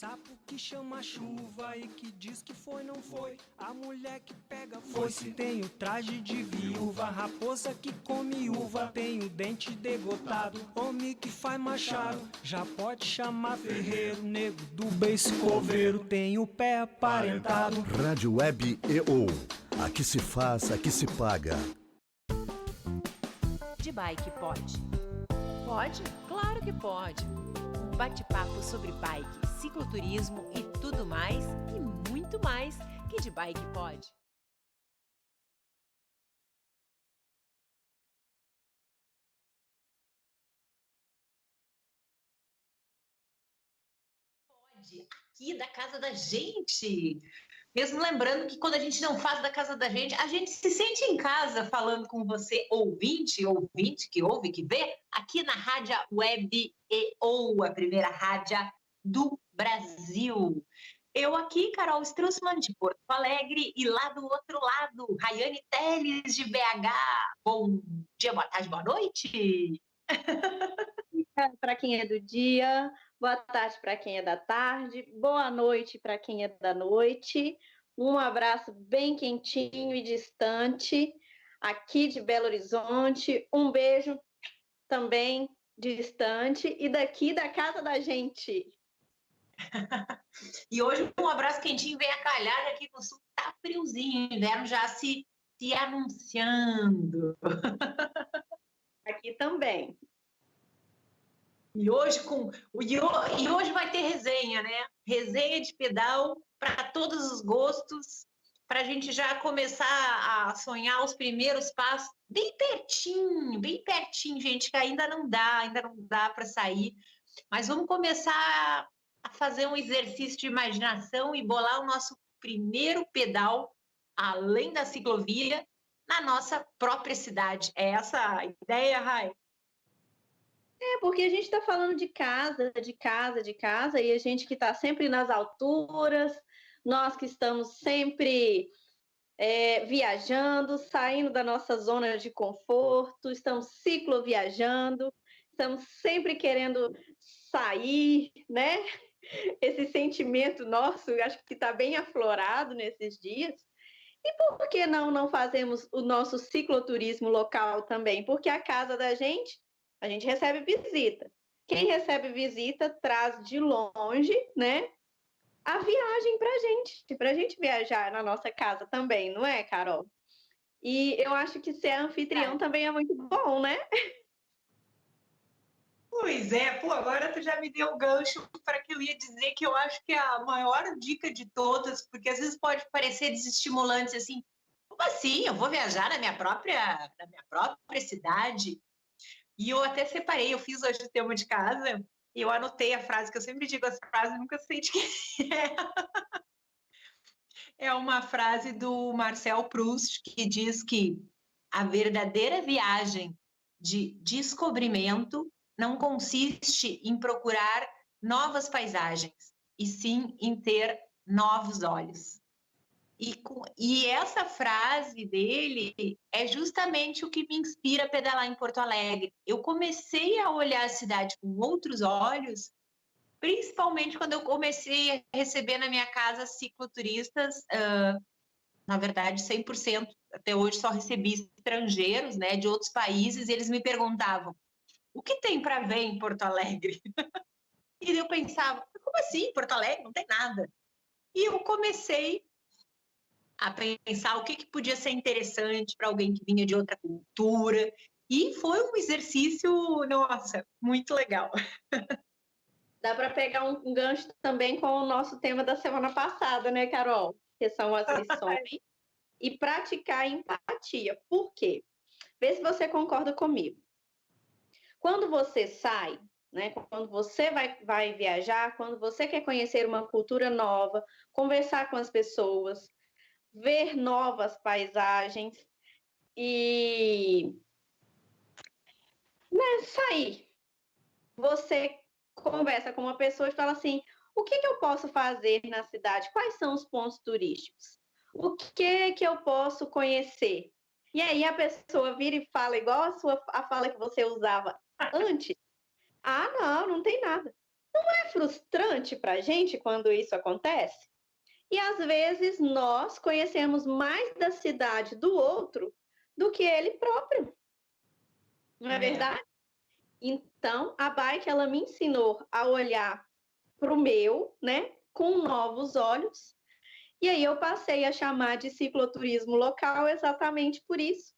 sapo que chama chuva e que diz que foi, não foi. A mulher que pega foice tem o traje de viúva. Raposa que come uva tem o dente degotado. Homem que faz machado já pode chamar ferreiro. Nego do beiço coveiro tem o pé aparentado. Rádio Web EO. Aqui se faz, aqui se paga. De bike pode? Pode? Claro que pode. Um bate-papo sobre bike, cicloturismo e tudo mais, e muito mais, que de bike pode. Pode, aqui da casa da gente. Mesmo lembrando que quando a gente não faz da casa da gente, a gente se sente em casa falando com você, ouvinte que ouve, que vê, aqui na Rádio Web EO, a primeira rádio do Brasil. Eu aqui, Carol Strussmann, de Porto Alegre, e lá do outro lado, Rayane Teles, de BH. Bom dia, boa tarde, boa noite. Para quem é do dia, boa tarde para quem é da tarde, boa noite para quem é da noite. Um abraço bem quentinho e distante aqui de Belo Horizonte. Um beijo também distante e daqui da casa da gente. E hoje um abraço quentinho vem a calhar aqui no sul, tá friozinho, inverno já se anunciando. Aqui também. E hoje vai ter resenha, né? Resenha de pedal para todos os gostos, para a gente já começar a sonhar os primeiros passos bem pertinho, gente, que ainda não dá para sair. Mas vamos começar a fazer um exercício de imaginação e bolar o nosso primeiro pedal além da ciclovia na nossa própria cidade. É essa a ideia, Rai? Porque a gente está falando de casa, e a gente que está sempre nas alturas, nós que estamos sempre viajando, saindo da nossa zona de conforto, estamos cicloviajando, estamos sempre querendo sair, né? Esse sentimento nosso, acho que está bem aflorado nesses dias. E por que não fazemos o nosso cicloturismo local também? Porque a casa da gente, a gente recebe visita. Quem recebe visita traz de longe, né, a viagem para a gente viajar na nossa casa também, não é, Carol? E eu acho que ser anfitrião também é muito bom, né? Pois é, agora tu já me deu o gancho para que eu ia dizer que eu acho que é a maior dica de todas, porque às vezes pode parecer desestimulante, assim, como assim? Eu vou viajar na minha própria cidade? E eu até separei, eu fiz hoje o tema de casa, e eu anotei a frase, que eu sempre digo as frases, nunca sei de quem é. É uma frase do Marcel Proust, que diz que a verdadeira viagem de descobrimento não consiste em procurar novas paisagens, e sim em ter novos olhos. E essa frase dele é justamente o que me inspira a pedalar em Porto Alegre. Eu comecei a olhar a cidade com outros olhos, principalmente quando eu comecei a receber na minha casa cicloturistas, na verdade 100%, até hoje só recebi estrangeiros, né, de outros países, e eles me perguntavam, o que tem para ver em Porto Alegre? E eu pensava, como assim, Porto Alegre? Não tem nada. E eu comecei a pensar o que podia ser interessante para alguém que vinha de outra cultura, e foi um exercício, nossa, muito legal. Dá para pegar um gancho também com o nosso tema da semana passada, né, Carol? Que são as lições e praticar empatia. Por quê? Vê se você concorda comigo. Quando você sai, né, quando você vai viajar, quando você quer conhecer uma cultura nova, conversar com as pessoas, ver novas paisagens e sair. Você conversa com uma pessoa e fala assim, o que eu posso fazer na cidade? Quais são os pontos turísticos? O que eu posso conhecer? E aí a pessoa vira e fala igual a fala que você usava antes. Ah, não tem nada. É frustrante para a gente quando isso acontece? E às vezes nós conhecemos mais da cidade do outro do que ele próprio, não é verdade? Então, a bike ela me ensinou a olhar para o meu, né, com novos olhos. E aí eu passei a chamar de cicloturismo local exatamente por isso,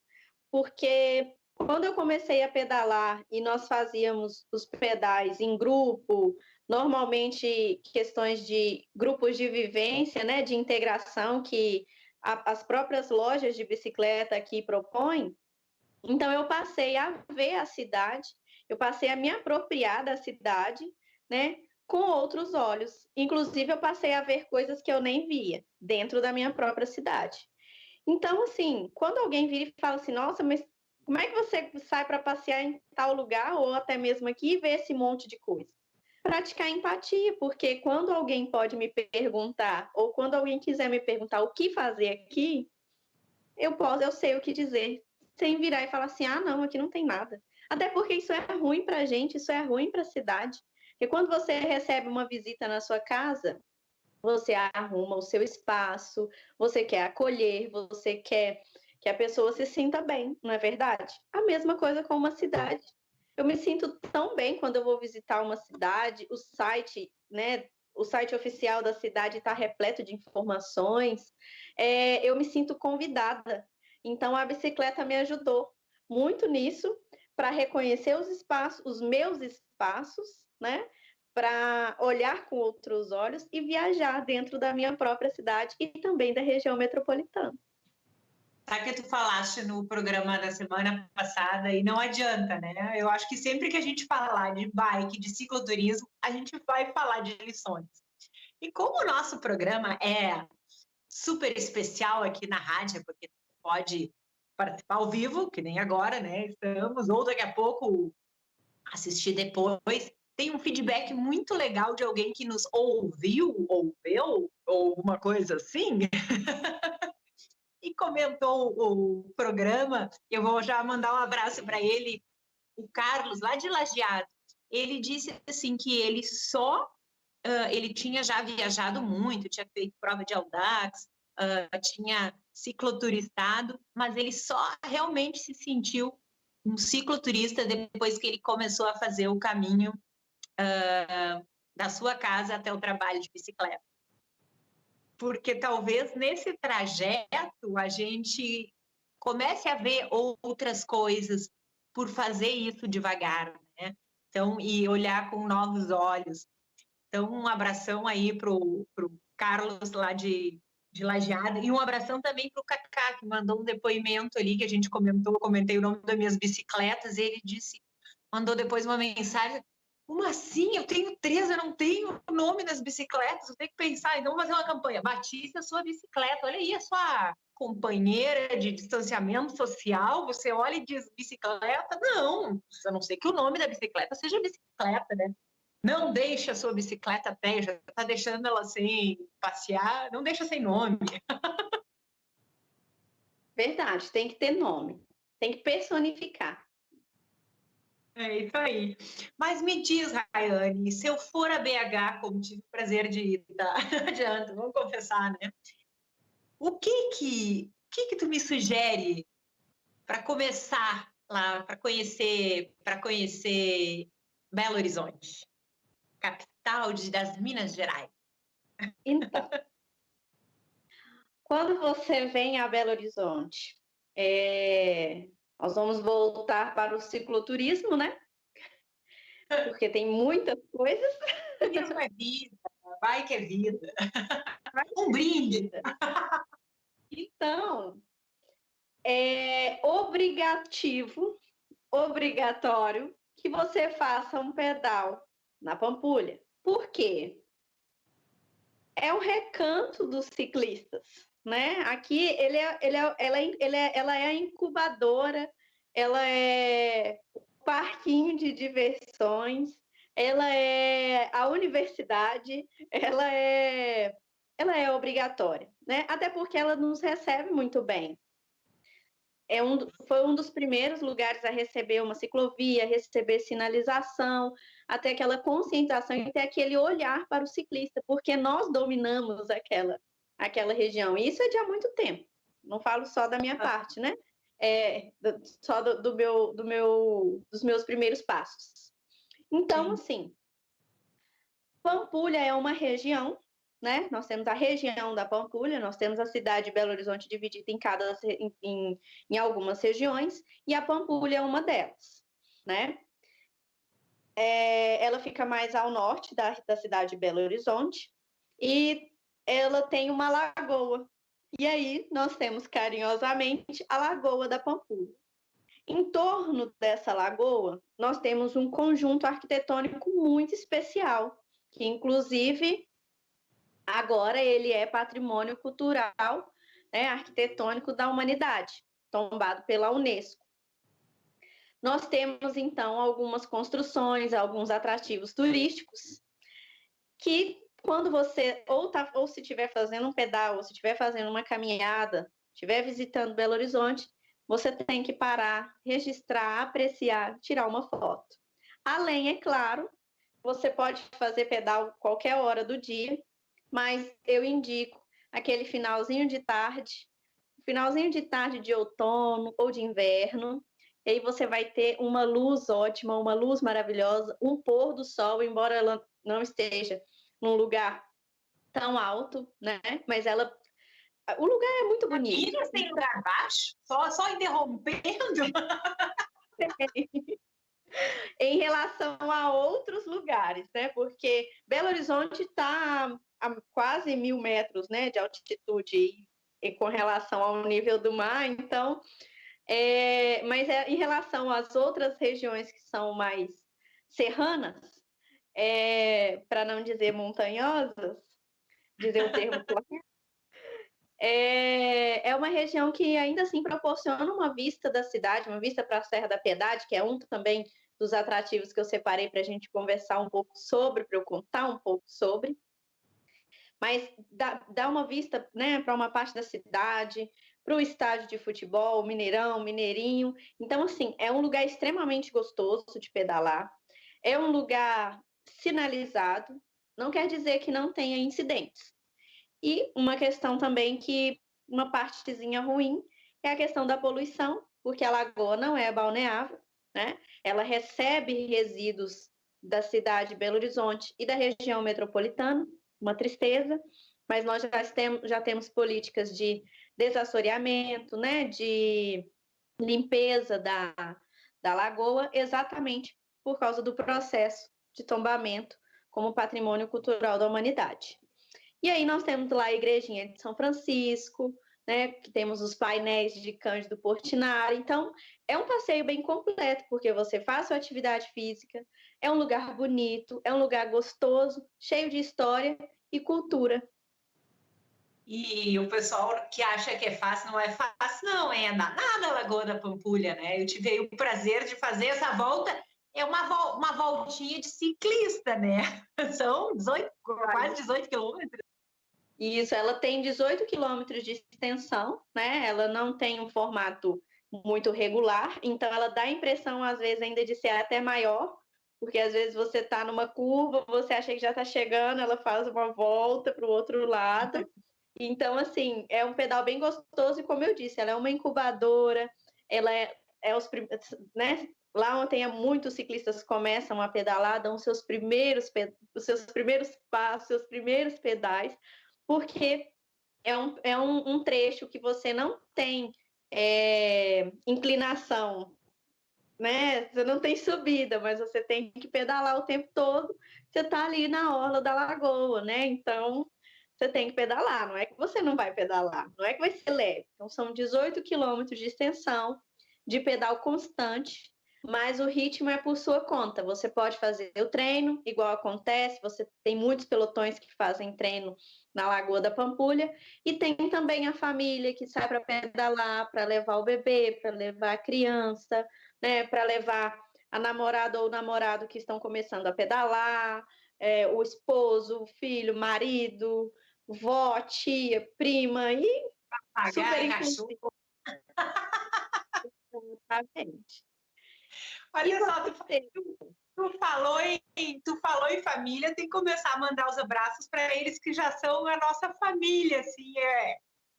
porque quando eu comecei a pedalar e nós fazíamos os pedais em grupo, normalmente questões de grupos de vivência, né, de integração que as próprias lojas de bicicleta aqui propõem, então eu passei a ver a cidade, eu passei a me apropriar da cidade, né, com outros olhos. Inclusive eu passei a ver coisas que eu nem via dentro da minha própria cidade. Então, assim, quando alguém vira e fala assim, nossa, mas como é que você sai para passear em tal lugar ou até mesmo aqui e vê esse monte de coisa? Praticar empatia, porque quando alguém pode me perguntar ou quando alguém quiser me perguntar o que fazer aqui, eu sei o que dizer, sem virar e falar assim, ah, não, aqui não tem nada. Até porque isso é ruim para a gente, isso é ruim para a cidade. Porque quando você recebe uma visita na sua casa, você arruma o seu espaço, você quer acolher, você quer que a pessoa se sinta bem, não é verdade? A mesma coisa com uma cidade. Eu me sinto tão bem quando eu vou visitar uma cidade, o site, né? O site oficial da cidade está repleto de informações. Eu me sinto convidada. Então, a bicicleta me ajudou muito nisso para reconhecer os espaços, os meus espaços, né? Para olhar com outros olhos e viajar dentro da minha própria cidade e também da região metropolitana. Sabe que tu falaste no programa da semana passada e não adianta, né? Eu acho que sempre que a gente falar de bike, de cicloturismo, a gente vai falar de lições. E como o nosso programa é super especial aqui na rádio, porque pode participar ao vivo, que nem agora, né? Estamos, ou daqui a pouco assistir depois. Tem um feedback muito legal de alguém que nos ouviu, ou uma coisa assim, e comentou o programa. Eu vou já mandar um abraço para ele, o Carlos, lá de Lajeado. Ele disse assim que ele tinha já viajado muito, tinha feito prova de Audax, tinha cicloturistado, mas ele só realmente se sentiu um cicloturista depois que ele começou a fazer o caminho da sua casa até o trabalho de bicicleta. Porque talvez nesse trajeto a gente comece a ver outras coisas por fazer isso devagar, né? Então, e olhar com novos olhos. Então, um abração aí pro Carlos lá de Lajeado, e um abração também pro Cacá, que mandou um depoimento ali que a gente comentou, eu comentei o nome das minhas bicicletas, e ele mandou depois uma mensagem: como assim? Eu tenho 3, eu não tenho o nome das bicicletas, eu tenho que pensar, então vamos fazer uma campanha, batize a sua bicicleta, olha aí a sua companheira de distanciamento social, você olha e diz bicicleta, não, a não ser que o nome da bicicleta seja bicicleta, né? Não deixa a sua bicicleta a pé, já está deixando ela sem passear, não deixa sem nome. Verdade, tem que ter nome, tem que personificar. É isso aí. Mas me diz, Rayane, se eu for a BH, como tive o prazer de ir, tá? Não adianta, vamos confessar, né? O que tu me sugere para começar lá, para conhecer Belo Horizonte, capital das Minas Gerais? Então, quando você vem a Belo Horizonte, nós vamos voltar para o cicloturismo, né? Porque tem muitas coisas. Turismo é vida, bike é vida. Um brinde. Então, é obrigatório que você faça um pedal na Pampulha. Por quê? É o recanto dos ciclistas, né? Aqui ela é a incubadora, ela é o parquinho de diversões, ela é a universidade, ela é obrigatória, né? Até porque ela nos recebe muito bem. foi um dos primeiros lugares a receber uma ciclovia, a receber sinalização, até aquela conscientização e ter aquele olhar para o ciclista, porque nós dominamos aquela região. E isso é de há muito tempo. Não falo só da minha parte, né? Só dos meus primeiros passos. Então, assim, Pampulha é uma região, né? Nós temos a região da Pampulha, nós temos a cidade de Belo Horizonte dividida em algumas regiões, e a Pampulha é uma delas, né? Ela fica mais ao norte da cidade de Belo Horizonte e ela tem uma lagoa. E aí nós temos carinhosamente a Lagoa da Pampulha. Em torno dessa lagoa, nós temos um conjunto arquitetônico muito especial, que inclusive agora ele é patrimônio cultural, né, arquitetônico da humanidade, tombado pela Unesco. Nós temos, então, algumas construções, alguns atrativos turísticos, que quando você, ou se estiver fazendo um pedal, ou se estiver fazendo uma caminhada, estiver visitando Belo Horizonte, você tem que parar, registrar, apreciar, tirar uma foto. Além, é claro, você pode fazer pedal qualquer hora do dia, mas eu indico aquele finalzinho de tarde de outono ou de inverno, e aí você vai ter uma luz ótima, uma luz maravilhosa, um pôr do sol, embora ela não esteja num lugar tão alto, né? Mas o lugar é muito bonito. Ilhas tem lugar baixo? Só interrompendo? Em relação a outros lugares, né? Porque Belo Horizonte está a quase 1.000 metros, né, de altitude e com relação ao nível do mar, então, mas em relação às outras regiões que são mais serranas, para não dizer montanhosas, dizer o termo correto, é uma região que ainda assim proporciona uma vista da cidade, uma vista para a Serra da Piedade, que é um também dos atrativos que eu separei para a gente conversar um pouco sobre, para eu contar um pouco sobre. Mas dá uma vista, né, para uma parte da cidade, para o estádio de futebol, Mineirão, Mineirinho. Então, assim, é um lugar extremamente gostoso de pedalar. É um lugar sinalizado, não quer dizer que não tenha incidentes. E uma questão também uma partezinha ruim, é a questão da poluição, porque a lagoa não é balneável, né? Ela recebe resíduos da cidade de Belo Horizonte e da região metropolitana, uma tristeza, mas nós já temos políticas de desassoreamento, né? De limpeza da lagoa, exatamente por causa do processo de tombamento como patrimônio cultural da humanidade. E aí nós temos lá a igrejinha de São Francisco, né, que temos os painéis de Cândido Portinari. Então, é um passeio bem completo, porque você faz sua atividade física, é um lugar bonito, é um lugar gostoso, cheio de história e cultura. E o pessoal que acha que é fácil, não é fácil, não, é danada a Lagoa da Pampulha, né? Eu tive o prazer de fazer essa volta, é uma voltinha de ciclista, né? São quase 18 quilômetros. Isso, ela tem 18 quilômetros de extensão, né? Ela não tem um formato muito regular, então ela dá a impressão, às vezes, ainda de ser até maior, porque às vezes você está numa curva, você acha que já está chegando, ela faz uma volta para o outro lado. Então, assim, é um pedal bem gostoso e, como eu disse, ela é uma incubadora, ela né? Lá ontem muitos ciclistas começam a pedalar, dão os seus primeiros passos, seus primeiros pedais, porque é um trecho que você não tem inclinação, né? Você não tem subida, mas você tem que pedalar o tempo todo. Você está ali na orla da lagoa, né? Então, você tem que pedalar. Não é que você não vai pedalar, não é que vai ser leve. Então, são 18 quilômetros de extensão, de pedal constante, mas o ritmo é por sua conta. Você pode fazer o treino, igual acontece, você tem muitos pelotões que fazem treino na Lagoa da Pampulha, e tem também a família que sai para pedalar, para levar o bebê, para levar a criança, né, para levar a namorada ou o namorado que estão começando a pedalar, o esposo, o filho, o marido, vó, tia, prima, e super inclusivo. Exatamente. Olha E só, você? tu falou em família, tem que começar a mandar os abraços para eles que já são a nossa família, assim,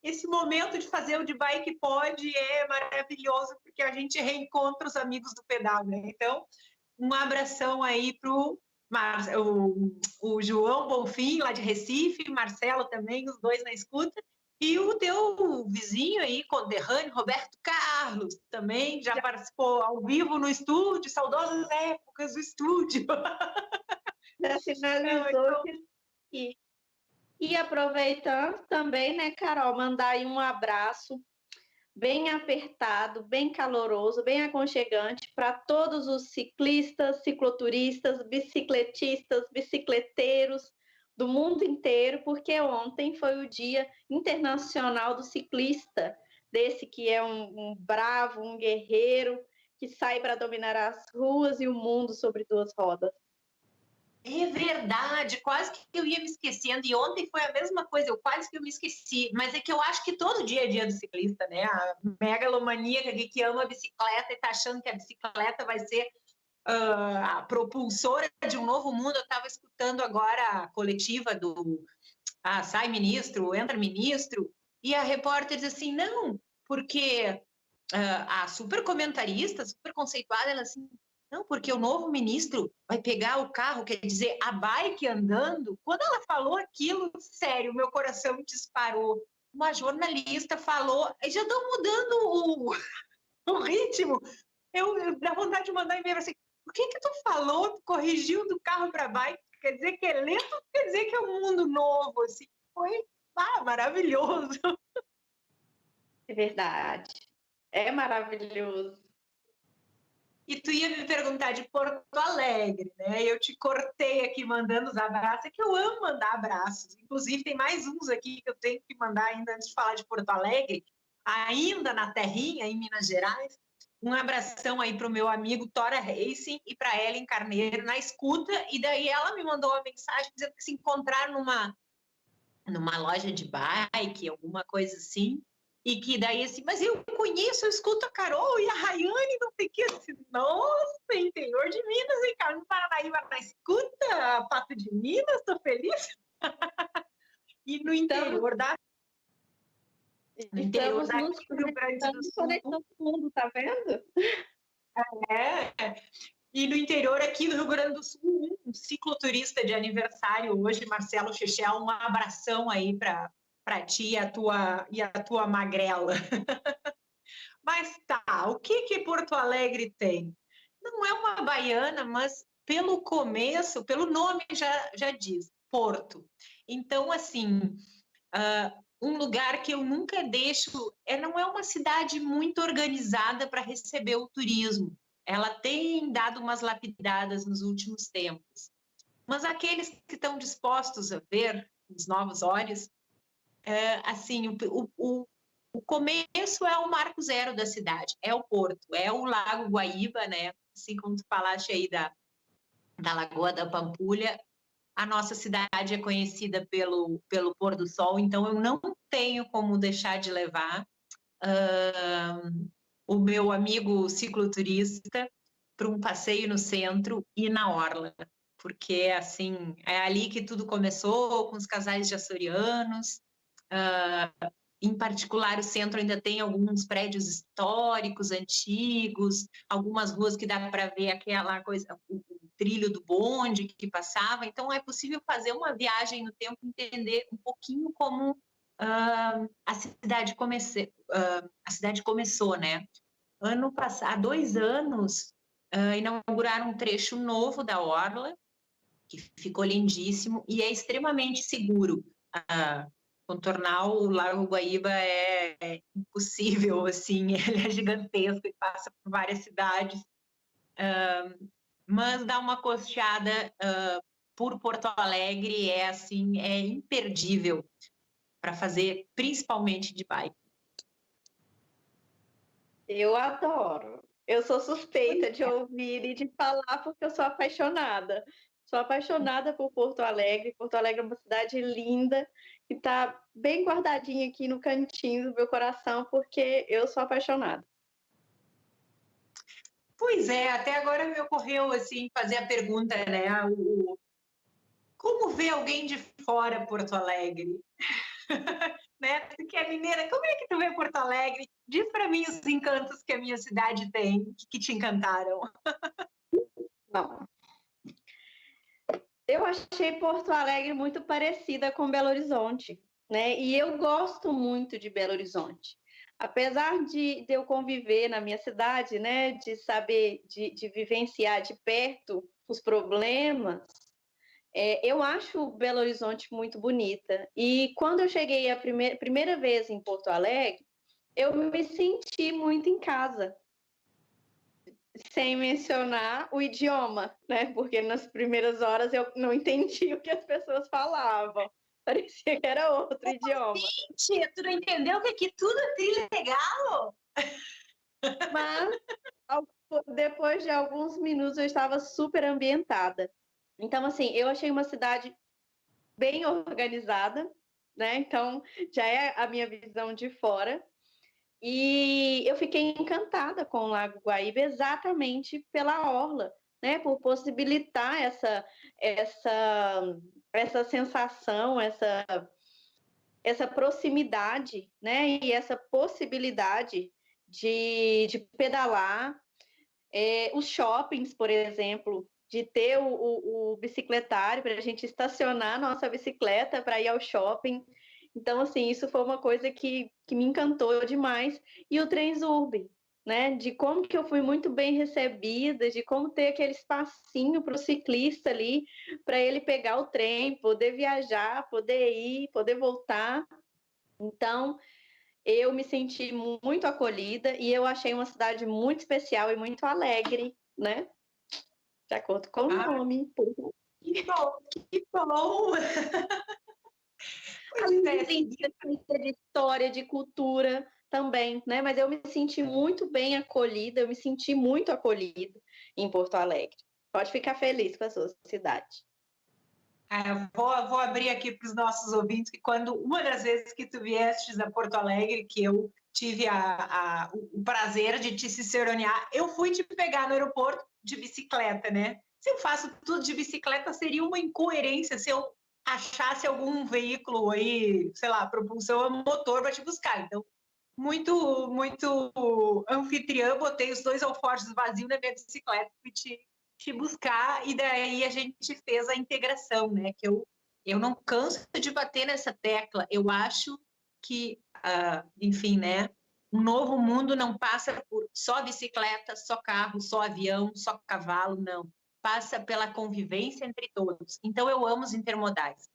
esse momento de fazer o de bike pod é maravilhoso, porque a gente reencontra os amigos do pedal, né? Então, um abração aí pro o João Bonfim, lá de Recife, Marcelo também, os dois na escuta, e o teu vizinho aí, conterrâneo, Roberto Carlos, também já participou ao vivo no estúdio, saudosas épocas do estúdio. Já finalizou aqui. E aproveitando também, né, Carol, mandar aí um abraço bem apertado, bem caloroso, bem aconchegante para todos os ciclistas, cicloturistas, bicicletistas, bicicleteiros do mundo inteiro, porque ontem foi o Dia Internacional do Ciclista, desse que é um bravo, um guerreiro, que sai para dominar as ruas e o mundo sobre duas rodas. É verdade, quase que eu ia me esquecendo, e ontem foi a mesma coisa, eu quase que eu me esqueci, mas é que eu acho que todo dia é dia do ciclista, né? A megalomaníaca que ama a bicicleta e tá achando que a bicicleta vai ser a propulsora de um novo mundo. Eu estava escutando agora a coletiva do sai ministro, entra ministro, e a repórter diz assim, não, porque a super comentarista, super conceituada, ela assim, não, porque o novo ministro vai pegar o carro, quer dizer, a bike andando. Quando ela falou aquilo, sério, meu coração disparou. Uma jornalista falou, já estão mudando o ritmo. Eu dá vontade de mandar e-mail assim, por que tu falou, tu corrigiu do carro para bike? Quer dizer que é lento, quer dizer que é um mundo novo, assim. Foi maravilhoso. É verdade. É maravilhoso. E tu ia me perguntar de Porto Alegre, né? Eu te cortei aqui mandando os abraços, é que eu amo mandar abraços. Inclusive, tem mais uns aqui que eu tenho que mandar ainda antes de falar de Porto Alegre, ainda na terrinha, em Minas Gerais. Um abração aí para o meu amigo Tora Racing e para Ellen Carneiro na escuta. E daí ela me mandou uma mensagem dizendo que se encontrar numa loja de bike, alguma coisa assim, e que daí assim, mas eu conheço, eu escuto a Carol e a Rayane, não sei o que, assim, nossa, interior de Minas, hein, cara, no Paranaíba, na escuta, Pato de Minas, tô feliz. E no interior no interior daqui do Rio Grande do Sul. Conectando o mundo, tá vendo? E no interior aqui do Rio Grande do Sul, um cicloturista de aniversário hoje, Marcelo Chechel, um abração aí para ti e a tua magrela. Mas tá, o que Porto Alegre tem? Não é uma baiana, mas pelo começo, pelo nome já diz, Porto. Então, assim, um lugar que eu nunca deixo, não é uma cidade muito organizada para receber o turismo. Ela tem dado umas lapidadas nos últimos tempos. Mas aqueles que estão dispostos a ver os novos olhos, assim, o começo é o marco zero da cidade, é o porto, é o Lago Guaíba, né? Assim como tu falaste aí da Lagoa da Pampulha, a nossa cidade é conhecida pelo pôr do sol, então eu não tenho como deixar de levar o meu amigo cicloturista para um passeio no centro e na orla, porque assim é ali que tudo começou, com os casais de açorianos. Em particular, o centro ainda tem alguns prédios históricos, antigos, algumas ruas que dá para ver aquela coisa, o trilho do bonde que passava. Então, é possível fazer uma viagem no tempo, entender um pouquinho como a cidade começou, né? Há 2 anos, inauguraram um trecho novo da orla, que ficou lindíssimo e é extremamente seguro. Contornar o Lago Guaíba é impossível, assim, ele é gigantesco e passa por várias cidades, mas dar uma costeada por Porto Alegre assim, é imperdível para fazer, principalmente de bike. Eu adoro. Eu sou suspeita de ouvir e de falar porque eu sou apaixonada. Sou apaixonada por Porto Alegre. Porto Alegre é uma cidade linda que está bem guardadinha aqui no cantinho do meu coração porque eu sou apaixonada. Pois é, até agora me ocorreu assim fazer a pergunta, né? Como ver alguém de fora Porto Alegre? Né? Tu que é mineira, como é que tu vê Porto Alegre? Diz para mim os encantos que a minha cidade tem, que te encantaram. Não. Eu achei Porto Alegre muito parecida com Belo Horizonte, né? E eu gosto muito de Belo Horizonte. Apesar de eu conviver na minha cidade, né? De saber, de vivenciar de perto os problemas, eu acho Belo Horizonte muito bonita. E quando eu cheguei a primeira vez em Porto Alegre, eu me senti muito em casa, sem mencionar o idioma, né? Porque nas primeiras horas eu não entendi o que as pessoas falavam. Parecia que era outro idioma. Tia, tu não entendeu que aqui tudo é trilegal? Mas depois de alguns minutos eu estava super ambientada. Então, assim, eu achei uma cidade bem organizada, né? Então, já é a minha visão de fora. E eu fiquei encantada com o Lago Guaíba exatamente pela orla, né? Por possibilitar essa sensação, essa proximidade, né? E essa possibilidade de pedalar. Os shoppings, por exemplo, de ter o bicicletário para a gente estacionar nossa bicicleta para ir ao shopping. Então, assim, isso foi uma coisa que me encantou demais. E o Transurb, né? De como que eu fui muito bem recebida, de como ter aquele espacinho para o ciclista ali, para ele pegar o trem, poder viajar, poder ir, poder voltar. Então, eu me senti muito acolhida e eu achei uma cidade muito especial e muito alegre, né? De acordo com o nome. Que bom, que bom! Além de história, de cultura também, né? Mas eu me senti muito bem acolhida, eu me senti muito acolhida em Porto Alegre. Pode ficar feliz com a sua cidade. Vou abrir aqui para os nossos ouvintes que quando uma das vezes que tu viestes a Porto Alegre, que eu tive o prazer de te ciceronear, eu fui te pegar no aeroporto de bicicleta, né? Se eu faço tudo de bicicleta, seria uma incoerência se eu achasse algum veículo aí, sei lá, propulsão a motor para te buscar. Então, muito anfitriã, botei os 2 alforjes vazios na minha bicicleta e te buscar, e daí a gente fez a integração, né? Que eu não canso de bater nessa tecla. Eu acho que, enfim, né? Um novo mundo não passa por só bicicleta, só carro, só avião, só cavalo, não. Passa pela convivência entre todos. Então, eu amo os intermodais.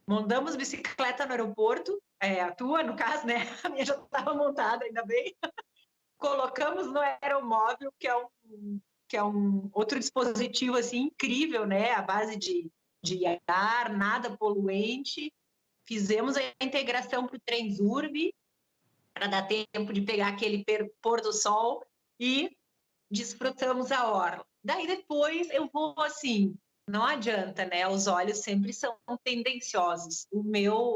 Montamos bicicleta no aeroporto, a tua, no caso, né? A minha já estava montada, ainda bem. Colocamos no aeromóvel, que é um outro dispositivo assim incrível, né? À base de ar, nada poluente. Fizemos a integração para o Transurb, para dar tempo de pegar aquele pôr do sol e desfrutamos a orla. Daí depois eu vou assim, não adianta, né? Os olhos sempre são tendenciosos.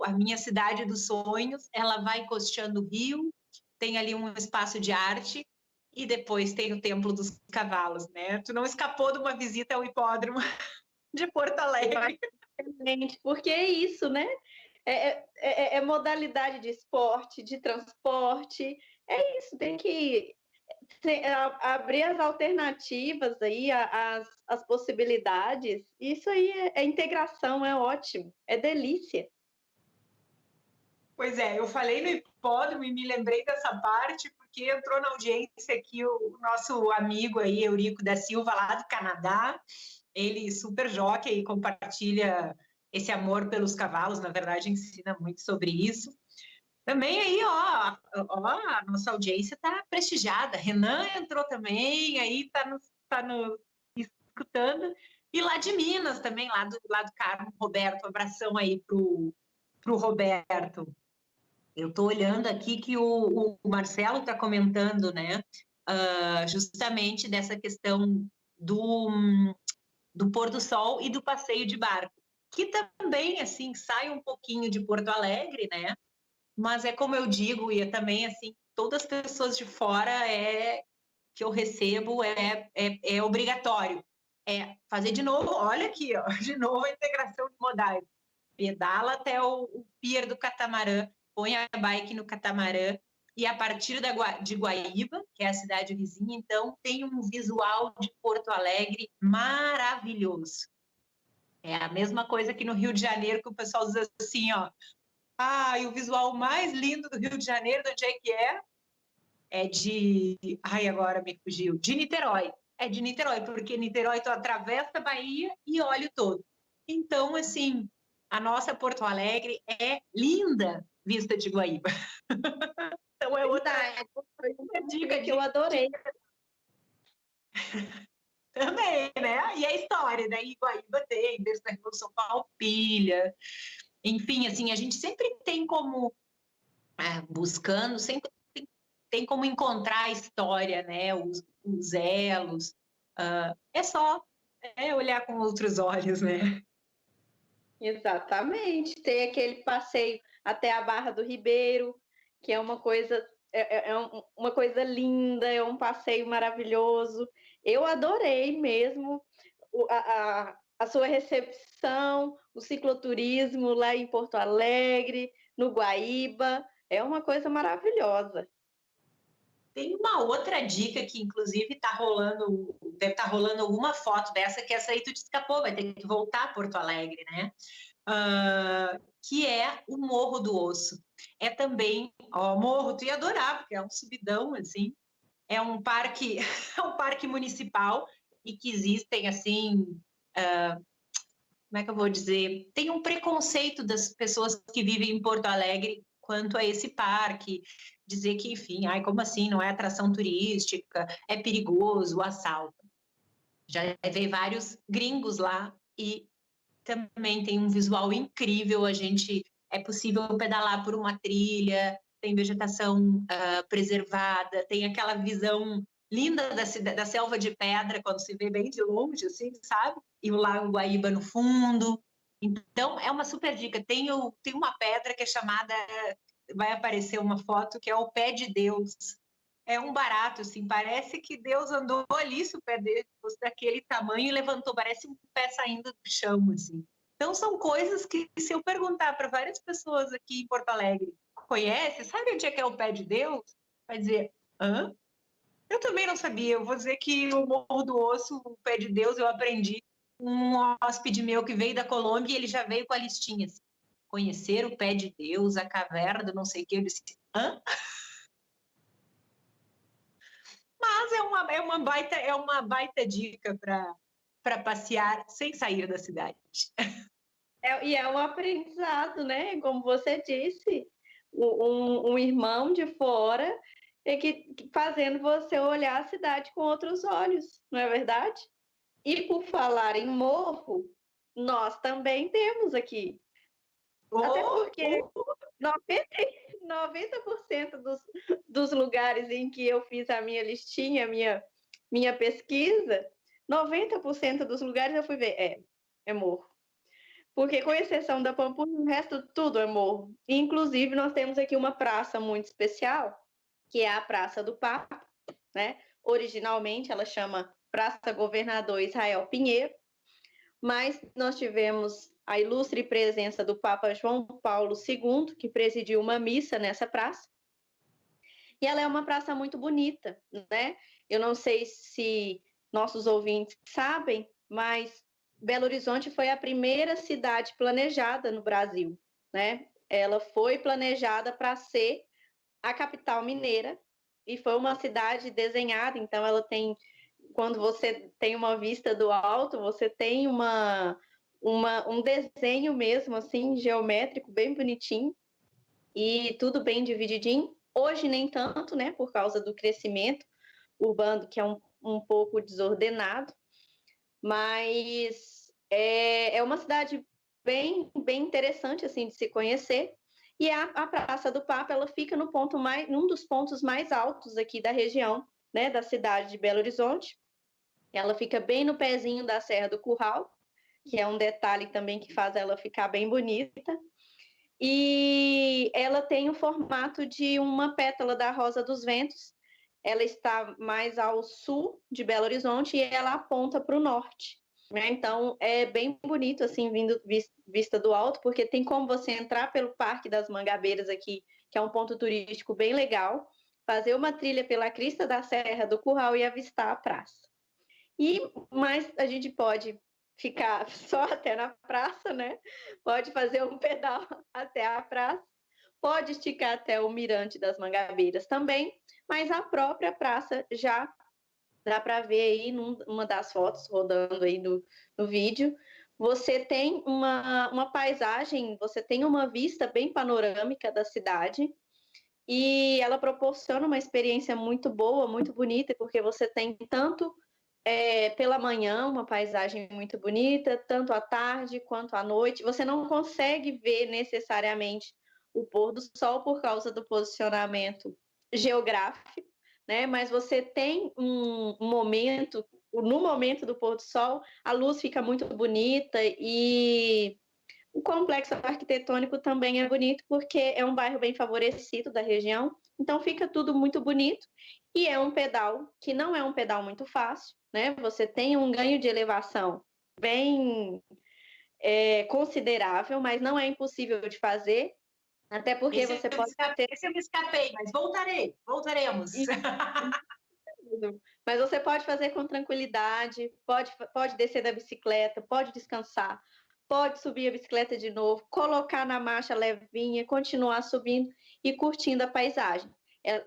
A minha cidade dos sonhos, ela vai costeando o rio, tem ali um espaço de arte e depois tem o Templo dos Cavalos, né? Tu não escapou de uma visita ao hipódromo de Porto Alegre. Exatamente, porque é isso, né? É modalidade de esporte, de transporte, é isso, tem que abrir as alternativas aí, as possibilidades, isso aí é integração, é ótimo, é delícia. Pois é, eu falei no hipódromo e me lembrei dessa parte porque entrou na audiência aqui o nosso amigo aí, Eurico da Silva, lá do Canadá. Ele super jockey e compartilha esse amor pelos cavalos, na verdade ensina muito sobre isso. Também aí, ó a nossa audiência está prestigiada. Renan entrou também, aí tá nos escutando. E lá de Minas também, lá do Carmo, Roberto, um abração aí pro Roberto. Eu estou olhando aqui que o Marcelo está comentando, né? Justamente dessa questão do pôr do sol e do passeio de barco, que também, assim, sai um pouquinho de Porto Alegre, né? Mas é como eu digo, e também, assim, todas as pessoas de fora que eu recebo é obrigatório. É fazer de novo, olha aqui, ó, de novo a integração de modais. Pedala até o pier do catamarã, põe a bike no catamarã, e a partir de Guaíba, que é a cidade vizinha, então, tem um visual de Porto Alegre maravilhoso. É a mesma coisa que no Rio de Janeiro, que o pessoal diz assim, ó, e o visual mais lindo do Rio de Janeiro, de onde é que é? É de... agora me fugiu. De Niterói. É de Niterói, porque Niterói tu atravessa a Bahia e olha o todo. Então, assim, a nossa Porto Alegre é linda vista de Guaíba. Então, é outra dica que eu adorei. Também, né? E a história, né? Guaíba tem, desde a Revolução Farroupilha. Enfim, assim, a gente sempre tem como, buscando, sempre tem como encontrar a história, né? Os elos. É só olhar com outros olhos, né? Exatamente. Tem aquele passeio até a Barra do Ribeiro, que é uma coisa, uma coisa linda, é um passeio maravilhoso. Eu adorei mesmo a sua recepção, o cicloturismo lá em Porto Alegre, no Guaíba. É uma coisa maravilhosa. Tem uma outra dica que, inclusive, deve estar rolando alguma foto dessa, que essa aí tu te escapou, vai ter que voltar a Porto Alegre, né? Que é o Morro do Osso. É também, morro, tu ia adorar, porque é um subidão, assim. É um parque, é um parque municipal e que existem, assim, como é que eu vou dizer? Tem um preconceito das pessoas que vivem em Porto Alegre quanto a esse parque, dizer que, enfim, como assim, não é atração turística, é perigoso, assalto. Já levei vários gringos lá e também tem um visual incrível, é possível pedalar por uma trilha, tem vegetação preservada, tem aquela visão linda da selva de pedra, quando se vê bem de longe, assim, sabe? E o Lago Guaíba no fundo. Então, é uma super dica. Tem uma pedra que é chamada, vai aparecer uma foto, que é o Pé de Deus. É um barato, assim, parece que Deus andou ali, se o pé dele fosse daquele tamanho, e levantou, parece um pé saindo do chão, assim. Então, são coisas que, se eu perguntar para várias pessoas aqui em Porto Alegre, conhece, sabe onde é que é o Pé de Deus? Vai dizer, hã? Eu também não sabia. Eu vou dizer que o Morro do Osso, o Pé de Deus, eu aprendi. Um hóspede meu que veio da Colômbia, ele já veio com a listinha. Assim, conhecer o Pé de Deus, a caverna do não sei o que. Eu disse, hã? Mas é uma baita dica para passear sem sair da cidade. E é um aprendizado, né? Como você disse, um irmão de fora fazendo você olhar a cidade com outros olhos, não é verdade? E por falar em morro, nós também temos aqui. Até porque 90% dos lugares em que eu fiz a minha listinha, minha pesquisa, 90% dos lugares eu fui ver, é morro. Porque, com exceção da Pampulha, o resto tudo é morro. Inclusive, nós temos aqui uma praça muito especial, que é a Praça do Papa, né? Originalmente, ela chama Praça Governador Israel Pinheiro, mas nós tivemos a ilustre presença do Papa João Paulo II, que presidiu uma missa nessa praça. E ela é uma praça muito bonita, né? Eu não sei se nossos ouvintes sabem, mas Belo Horizonte foi a primeira cidade planejada no Brasil, né? Ela foi planejada para ser a capital mineira e foi uma cidade desenhada, então ela tem, quando você tem uma vista do alto, você tem um desenho mesmo, assim, geométrico, bem bonitinho e tudo bem divididinho. Hoje nem tanto, né, por causa do crescimento urbano, que é um pouco desordenado, mas é uma cidade bem interessante assim de se conhecer. E a Praça do Papa, ela fica num dos pontos mais altos aqui da região, né, da cidade de Belo Horizonte. Ela fica bem no pezinho da Serra do Curral, que é um detalhe também que faz ela ficar bem bonita. E ela tem o formato de uma pétala da Rosa dos Ventos. ela está mais ao sul de Belo Horizonte e ela aponta para o norte. Né? Então, é bem bonito, assim, vista do alto, porque tem como você entrar pelo Parque das Mangabeiras aqui, que é um ponto turístico bem legal, fazer uma trilha pela crista da Serra do Curral e avistar a praça. Mas a gente pode ficar só até na praça, né? Pode fazer um pedal até a praça, pode esticar até o Mirante das Mangabeiras também, mas a própria praça já dá para ver aí numa das fotos rodando aí no vídeo. Você tem uma paisagem, você tem uma vista bem panorâmica da cidade e ela proporciona uma experiência muito boa, muito bonita, porque você tem tanto pela manhã uma paisagem muito bonita, tanto à tarde quanto à noite. Você não consegue ver necessariamente o pôr do sol por causa do posicionamento geográfico, né? Mas você tem um momento, no momento do pôr do sol, a luz fica muito bonita e o complexo arquitetônico também é bonito porque é um bairro bem favorecido da região, então fica tudo muito bonito e é um pedal que não é um pedal muito fácil, né? Você tem um ganho de elevação bem considerável, mas não é impossível de fazer, até porque você pode ter... Esse eu me escapei, mas voltaremos. Mas você pode fazer com tranquilidade, pode descer da bicicleta, pode descansar, pode subir a bicicleta de novo, colocar na marcha levinha, continuar subindo e curtindo a paisagem.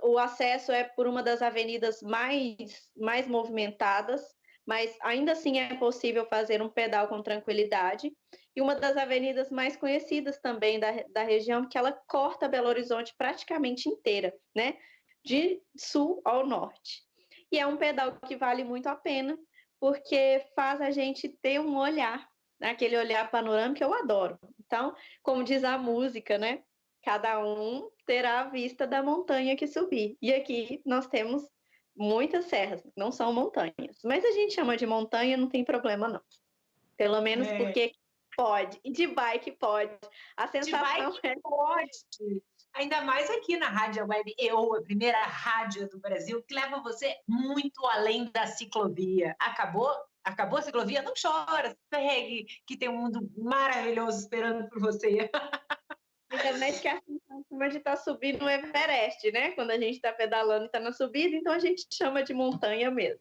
O acesso é por uma das avenidas mais movimentadas, mas ainda assim é possível fazer um pedal com tranquilidade. E uma das avenidas mais conhecidas também da região, porque ela corta Belo Horizonte praticamente inteira, né? De sul ao norte. E é um pedal que vale muito a pena, porque faz a gente ter um olhar, né? Aquele olhar panorâmico que eu adoro. Então, como diz a música, né? Cada um terá a vista da montanha que subir. E aqui nós temos muitas serras, não são montanhas. Mas a gente chama de montanha, não tem problema não. Pelo menos porque pode. E de bike pode. A sensação de bike pode. Ainda mais aqui na Rádio Web EO, a primeira rádio do Brasil, que leva você muito além da ciclovia. Acabou a ciclovia? Não chora, segue, que tem um mundo maravilhoso esperando por você. Ainda mais que a sensação de estar subindo o Everest, né? Quando a gente está pedalando e está na subida, então a gente chama de montanha mesmo.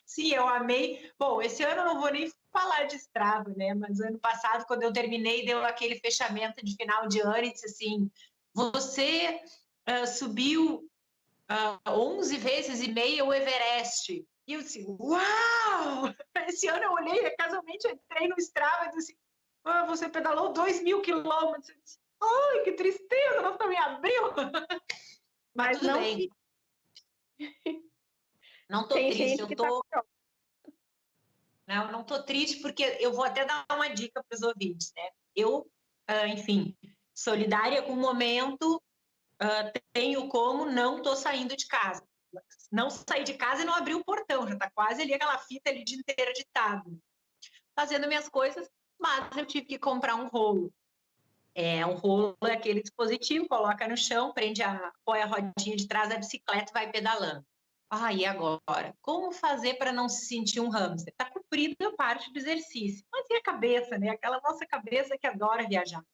Sim, eu amei. Bom, esse ano eu não vou nem falar de Strava, né? Mas ano passado, quando eu terminei, deu aquele fechamento de final de ano e disse assim, você subiu 11 vezes e meia o Everest. E eu disse, uau! Esse ano eu olhei, casualmente entrei no Strava e disse, você pedalou 2.000 quilômetros. Eu disse, ai, que tristeza, não também abriu. Mas tudo bem. Não tô triste, eu tô... Não tô triste, porque eu vou até dar uma dica para os ouvintes, né? Eu, enfim, solidária com o momento, tenho como não tô saindo de casa. Não saí de casa e não abri o portão, já tá quase ali aquela fita ali de inteira ditado. Fazendo minhas coisas, mas eu tive que comprar um rolo. Um rolo é aquele dispositivo, coloca no chão, põe a rodinha de trás da bicicleta e vai pedalando. E agora? Como fazer para não se sentir um hamster? Está cumprida a parte do exercício. Mas e a cabeça, né? Aquela nossa cabeça que adora viajar. O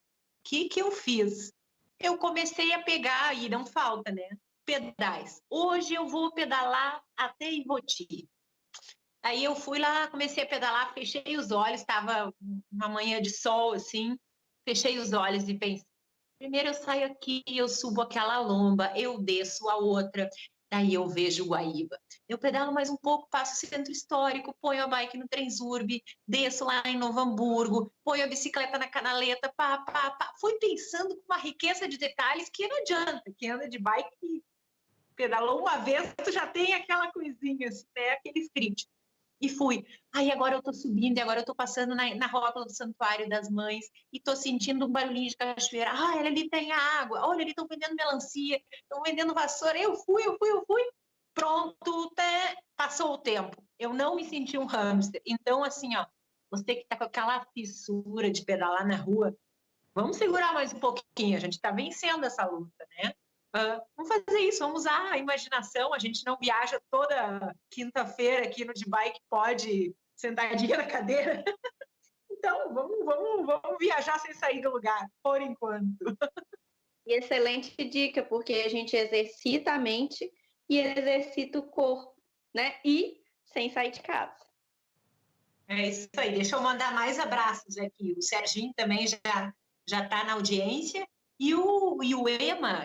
que eu fiz? Eu comecei a pegar, e não falta, né? Pedais. Hoje eu vou pedalar até Ivoti. Aí eu fui lá, comecei a pedalar, fechei os olhos, estava uma manhã de sol, assim, fechei os olhos e pensei, primeiro eu saio aqui, eu subo aquela lomba, eu desço a outra, daí eu vejo Guaíba. Eu pedalo mais um pouco, passo o centro histórico, ponho a bike no Transurb, desço lá em Novo Hamburgo, ponho a bicicleta na canaleta, Fui pensando com uma riqueza de detalhes que não adianta, que anda de bike, pedalou uma vez, tu já tem aquela coisinha, assim, né? Aquele script. E fui. Agora eu tô subindo, e agora eu tô passando na rótula do Santuário das Mães, e tô sentindo um barulhinho de cachoeira. Olha, ali tem água. Olha, ali estão vendendo melancia, estão vendendo vassoura. Eu fui. Pronto, passou o tempo. Eu não me senti um hamster. Então, assim, você que tá com aquela fissura de pedalar na rua, vamos segurar mais um pouquinho. A gente tá vencendo essa luta, né? Vamos fazer isso, vamos usar a imaginação. A gente não viaja toda quinta-feira aqui no de bike, pode sentadinha na cadeira. Então, vamos viajar sem sair do lugar, por enquanto. E excelente dica, porque a gente exercita a mente e exercita o corpo, né? E sem sair de casa. É isso aí. Deixa eu mandar mais abraços aqui. O Serginho também já está na audiência. E o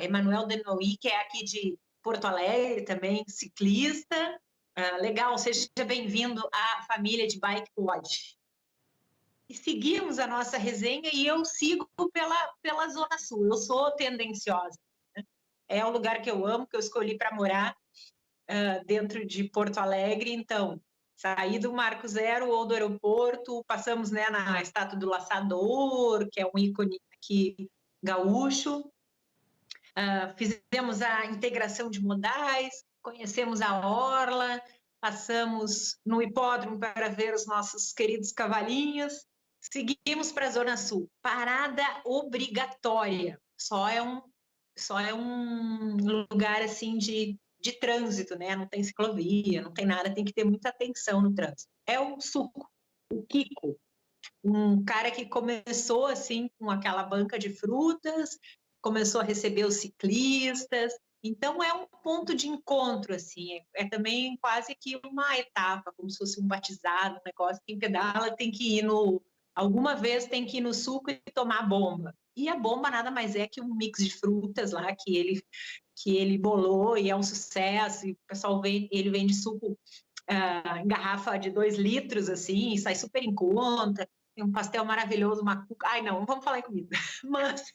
Emanuel Denoy, que é aqui de Porto Alegre, também ciclista. Legal, seja bem-vindo à família de Bike Pod. E seguimos a nossa resenha e eu sigo pela Zona Sul. Eu sou tendenciosa, né? É o lugar que eu amo, que eu escolhi para morar dentro de Porto Alegre. Então, saí do Marco Zero ou do aeroporto, passamos, né, na Estátua do Laçador, que é um ícone aqui gaúcho. Fizemos a integração de modais, conhecemos a Orla, passamos no hipódromo para ver os nossos queridos cavalinhos. Seguimos para a Zona Sul. Parada obrigatória. Só é um lugar assim de trânsito, né? Não tem ciclovia, não tem nada, tem que ter muita atenção no trânsito. É o Suco, o Kiko, um cara que começou assim com aquela banca de frutas, começou a receber os ciclistas. Então é um ponto de encontro, assim, é também quase que uma etapa, como se fosse um batizado, um negócio. Quem pedala tem que ir alguma vez tem que ir no Suco e tomar a bomba. E a bomba nada mais é que um mix de frutas lá que ele bolou e é um sucesso. E o pessoal ele vende suco em garrafa de 2 litros, assim, e sai super em conta. Tem um pastel maravilhoso, uma cuca. Ai, não vamos falar em comida. Mas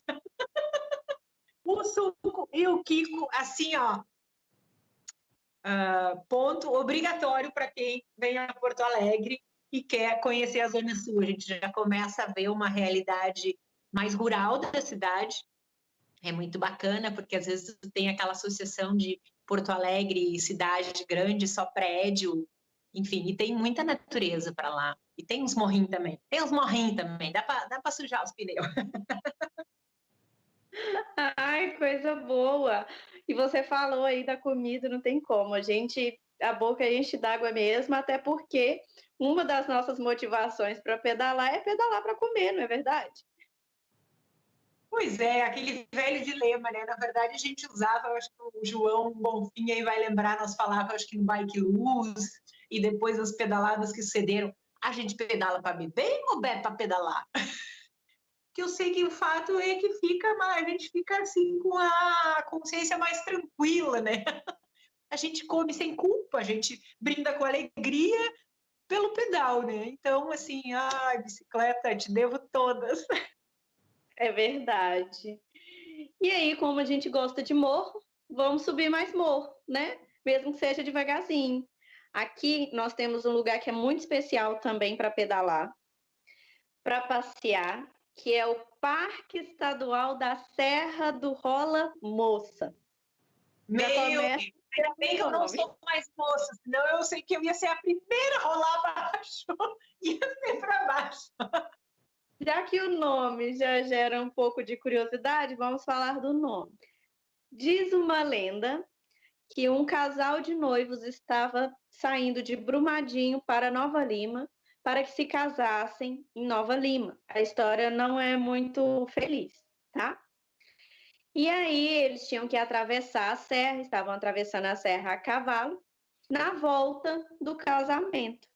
o Suco e o Kiko, assim, ó, ponto obrigatório para quem vem a Porto Alegre e quer conhecer a Zona Sul. A gente já começa a ver uma realidade mais rural da cidade. É muito bacana, porque às vezes tem aquela associação de Porto Alegre e cidade grande, só prédio, enfim, e tem muita natureza para lá. E tem uns morrinhos também. Dá para sujar os pneus. Ai, coisa boa! E você falou aí da comida, não tem como. A boca enche d'água mesmo, até porque uma das nossas motivações para pedalar é pedalar para comer, não é verdade? Pois é, aquele velho dilema, né? Na verdade, a gente usava, eu acho que o João Bonfim aí vai lembrar, nós falávamos, acho que no Bike Luz, e depois as pedaladas que sucederam. A gente pedala para beber ou bebe para pedalar? Que eu sei que o fato é que a gente fica assim com a consciência mais tranquila, né? A gente come sem culpa, a gente brinda com alegria pelo pedal, né? Então, assim, bicicleta, te devo todas. É verdade. E aí, como a gente gosta de morro, vamos subir mais morro, né? Mesmo que seja devagarzinho. Aqui nós temos um lugar que é muito especial também para pedalar, para passear, que é o Parque Estadual da Serra do Rola Moça. Meu Deus, ainda bem que eu não sou mais moça, senão eu sei que eu ia ser a primeira a rolar abaixo, ia ser para baixo. Já que o nome já gera um pouco de curiosidade, vamos falar do nome. Diz uma lenda que um casal de noivos estava saindo de Brumadinho para Nova Lima para que se casassem em Nova Lima. A história não é muito feliz, tá? E aí eles tinham que atravessar a serra, estavam atravessando a serra a cavalo, na volta do casamento.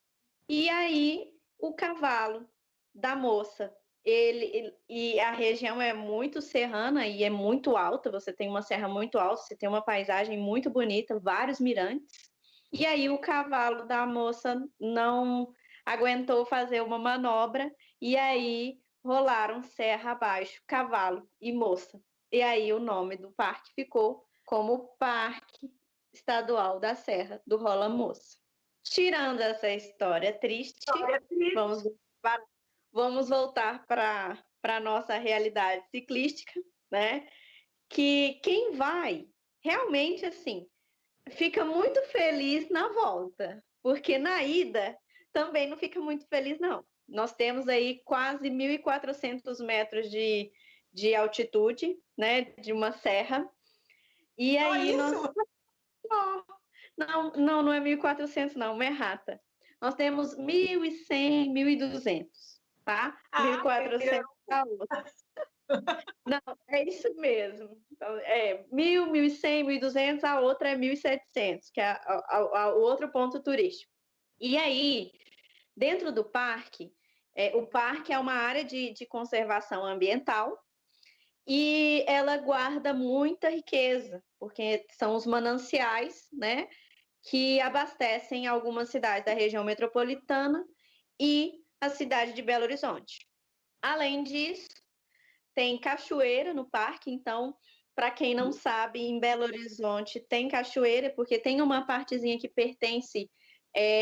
E aí o cavalo da moça, e a região é muito serrana e é muito alta, você tem uma serra muito alta, você tem uma paisagem muito bonita, vários mirantes. E aí o cavalo da moça não aguentou fazer uma manobra e aí rolaram serra abaixo, cavalo e moça. E aí o nome do parque ficou como Parque Estadual da Serra do Rola Moça. Tirando essa história triste, vamos voltar para a nossa realidade ciclística, né? Que quem vai realmente assim fica muito feliz na volta, porque na ida também não fica muito feliz, não. Nós temos aí quase 1.400 metros de altitude, né, de uma serra, E Só aí nós isso? não é 1.400 não, uma errata. Nós temos 1.100, 1.200, tá? Ah, 1.400 a outra. Não, é isso mesmo. Então, 1.000, 1.100, 1.200, a outra é 1.700, que é o outro ponto turístico. E aí, dentro do parque, o parque é uma área de conservação ambiental e ela guarda muita riqueza, porque são os mananciais, né, que abastecem algumas cidades da região metropolitana e a cidade de Belo Horizonte. Além disso, tem cachoeira no parque, então, para quem não sabe, em Belo Horizonte tem cachoeira, porque tem uma partezinha que pertence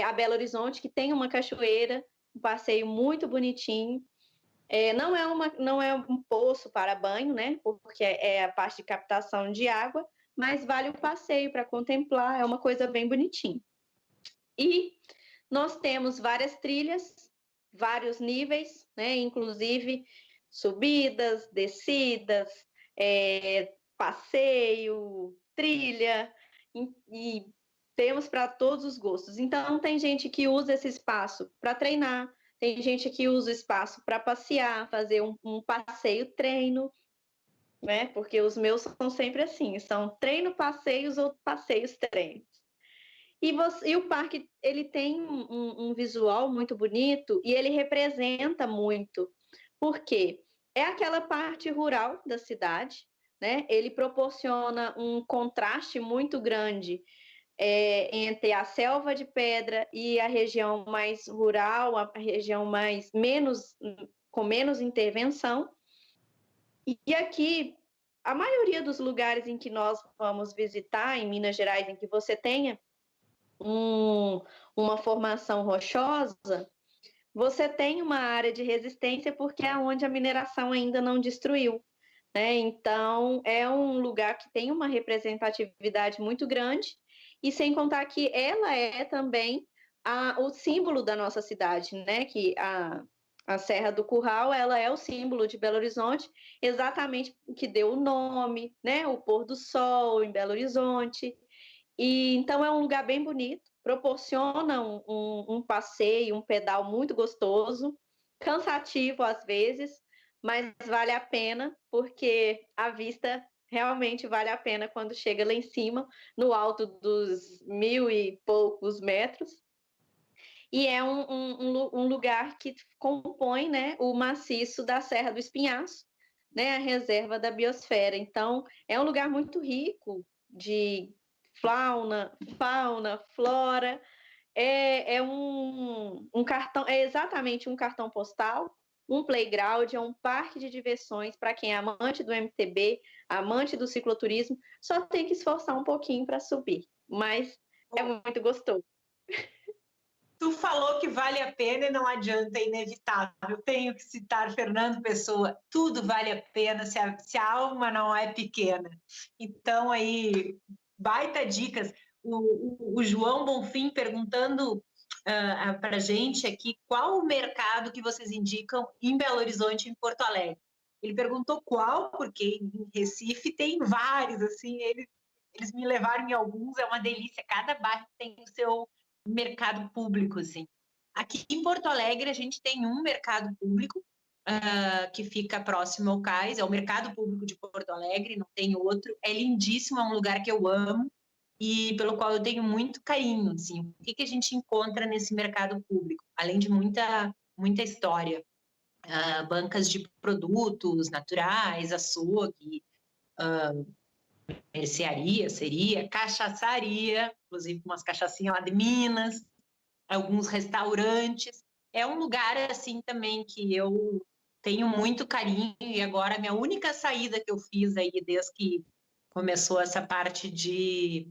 a Belo Horizonte, que tem uma cachoeira, um passeio muito bonitinho. Não é um poço para banho, né? Porque é a parte de captação de água, mas vale o passeio para contemplar, é uma coisa bem bonitinha. E nós temos várias trilhas, vários níveis, né? Inclusive subidas, descidas, passeio, trilha, e temos para todos os gostos. Então, tem gente que usa esse espaço para treinar, tem gente que usa o espaço para passear, fazer um passeio treino, né? Porque os meus são sempre assim, são treino passeios ou passeios treinos. E o parque ele tem um visual muito bonito e ele representa muito, porque é aquela parte rural da cidade, né? Ele proporciona um contraste muito grande entre a selva de pedra e a região mais rural, a região com menos intervenção. E aqui, a maioria dos lugares em que nós vamos visitar, em Minas Gerais, em que você tenha uma formação rochosa, você tem uma área de resistência porque é onde a mineração ainda não destruiu, né? Então, é um lugar que tem uma representatividade muito grande, e sem contar que ela é também o símbolo da nossa cidade, né? Que a Serra do Curral, ela é o símbolo de Belo Horizonte, exatamente o que deu o nome, né? O pôr do sol em Belo Horizonte. E então é um lugar bem bonito, proporciona um passeio, um pedal muito gostoso, cansativo às vezes, mas vale a pena, porque a vista realmente vale a pena quando chega lá em cima, no alto dos 1.000 e poucos metros. E é um lugar que compõe, né, o maciço da Serra do Espinhaço, né, a reserva da biosfera. Então, é um lugar muito rico de fauna, flora. É um cartão, é exatamente um cartão postal, um playground, é um parque de diversões para quem é amante do MTB, amante do cicloturismo, só tem que esforçar um pouquinho para subir, mas é muito gostoso. Tu falou que vale a pena e não adianta, é inevitável. Tenho que citar Fernando Pessoa. Tudo vale a pena se a alma não é pequena. Então, aí, baita dicas. O João Bonfim perguntando para a gente aqui qual o mercado que vocês indicam em Belo Horizonte e em Porto Alegre. Ele perguntou qual, porque em Recife tem vários, assim, eles me levaram em alguns, é uma delícia. Cada bairro tem o seu mercado público, assim. Aqui em Porto Alegre, a gente tem um mercado público que fica próximo ao cais, é o Mercado Público de Porto Alegre, não tem outro. É lindíssimo, é um lugar que eu amo e pelo qual eu tenho muito carinho, assim. O que a gente encontra nesse mercado público? Além de muita história. Bancas de produtos naturais, açougue, mercearia, cachaçaria, inclusive umas cachaçinhas lá de Minas, alguns restaurantes. É um lugar, assim, também que eu tenho muito carinho, e agora a minha única saída que eu fiz aí, desde que começou essa parte de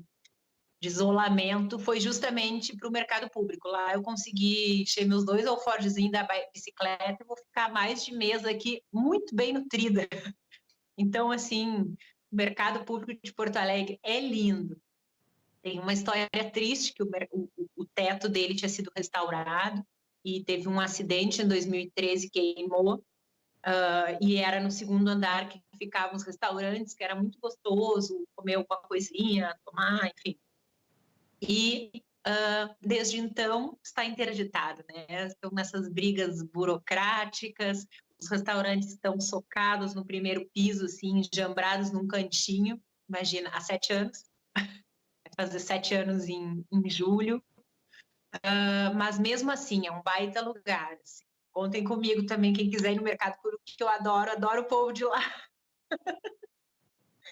isolamento, foi justamente para o mercado público. Lá eu consegui encher meus 2 alforjezinhos da bicicleta e vou ficar mais de mês aqui muito bem nutrida. Então, assim, o mercado público de Porto Alegre é lindo. Tem uma história triste que o teto dele tinha sido restaurado e teve um acidente em 2013, queimou, e era no segundo andar que ficavam os restaurantes, que era muito gostoso comer alguma coisinha, tomar, enfim. E desde então está interditado, né? Estão nessas brigas burocráticas, os restaurantes estão socados no primeiro piso, assim, enjambrados num cantinho. Imagina, há 7 anos, vai fazer 7 anos em julho, mas mesmo assim é um baita lugar. Assim. Contem comigo também, quem quiser ir no Mercado Curupi, que eu adoro o povo de lá.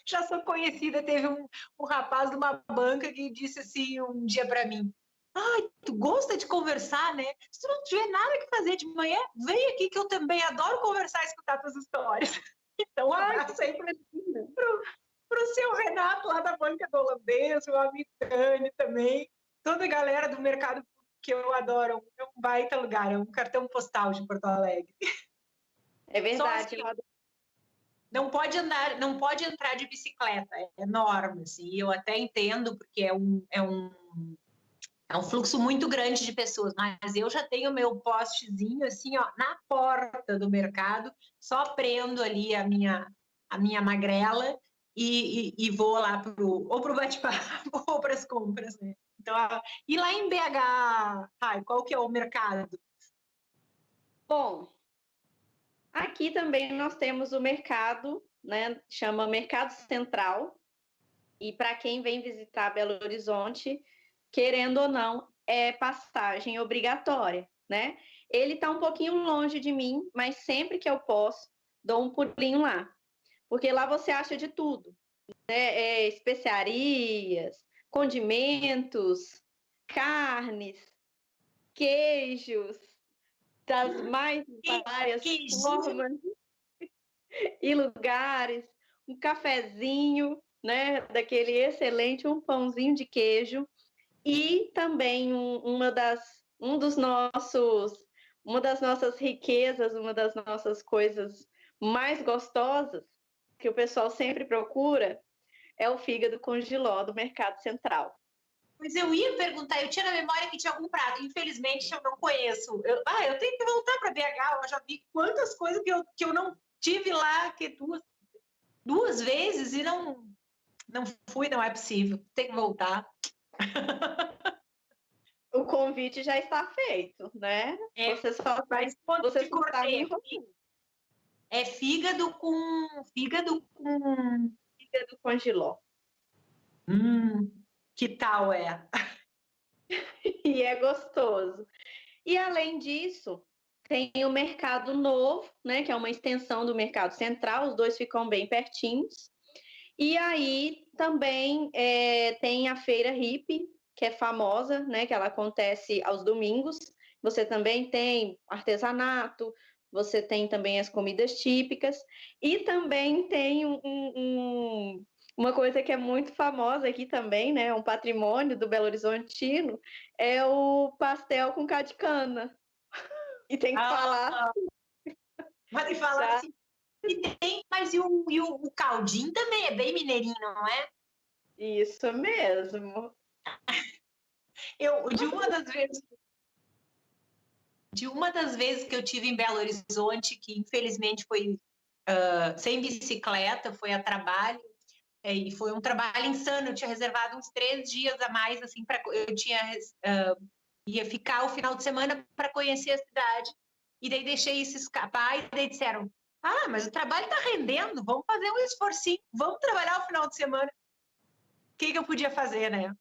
Já sou conhecida, teve um rapaz de uma banca que disse assim um dia para mim: ai, tu gosta de conversar, né? Se tu não tiver nada que fazer de manhã, vem aqui que eu também adoro conversar e escutar tuas histórias. Então, um abraço aí pro seu Renato lá da banca do holandês, o amigo Dani também, toda a galera do mercado que eu adoro, é um baita lugar, é um cartão postal de Porto Alegre. É verdade. Não pode entrar de bicicleta, é enorme, assim, eu até entendo, porque é um fluxo muito grande de pessoas, mas eu já tenho meu postezinho, assim, ó, na porta do mercado, só prendo ali a minha magrela e vou lá ou pro bate-papo ou para as compras, né? Então, e lá em BH, qual que é o mercado? Bom, aqui também nós temos o mercado, né? Chama Mercado Central. E para quem vem visitar Belo Horizonte, querendo ou não, é passagem obrigatória, né? Ele está um pouquinho longe de mim, mas sempre que eu posso, dou um pulinho lá. Porque lá você acha de tudo, né? Especiarias, condimentos, carnes, queijos, das mais várias formas e lugares, um cafezinho, né, daquele excelente, um pãozinho de queijo e também uma das nossas riquezas, uma das nossas coisas mais gostosas que o pessoal sempre procura é o fígado com jiló do Mercado Central. Pois eu ia perguntar, eu tinha na memória que tinha algum prato, infelizmente eu não conheço. Eu tenho que voltar para BH, eu já vi quantas coisas que eu não tive lá, que duas vezes e não fui, não é possível, tem que voltar. O convite já está feito, né? Você só faz você só tá me enrolando. É fígado com jiló. Que tal é? E é gostoso. E além disso, tem o Mercado Novo, né, que é uma extensão do Mercado Central, os dois ficam bem pertinhos. E aí também tem a Feira Hippie, que é famosa, né, que ela acontece aos domingos. Você também tem artesanato, você tem também as comidas típicas e também tem uma coisa que é muito famosa aqui também, né, um patrimônio do Belo Horizontino, é o pastel com caldo de cana. E tem que falar. Pode falar assim. Mas e o caldinho também é bem mineirinho, não é? Isso mesmo. De uma das vezes que eu tive em Belo Horizonte, que infelizmente foi sem bicicleta, foi a trabalho, e foi um trabalho insano. Eu tinha reservado uns 3 dias a mais, assim, ia ficar o final de semana para conhecer a cidade. E daí deixei isso escapar, e daí disseram: mas o trabalho está rendendo, vamos fazer um esforcinho, vamos trabalhar o final de semana. O que eu podia fazer, né?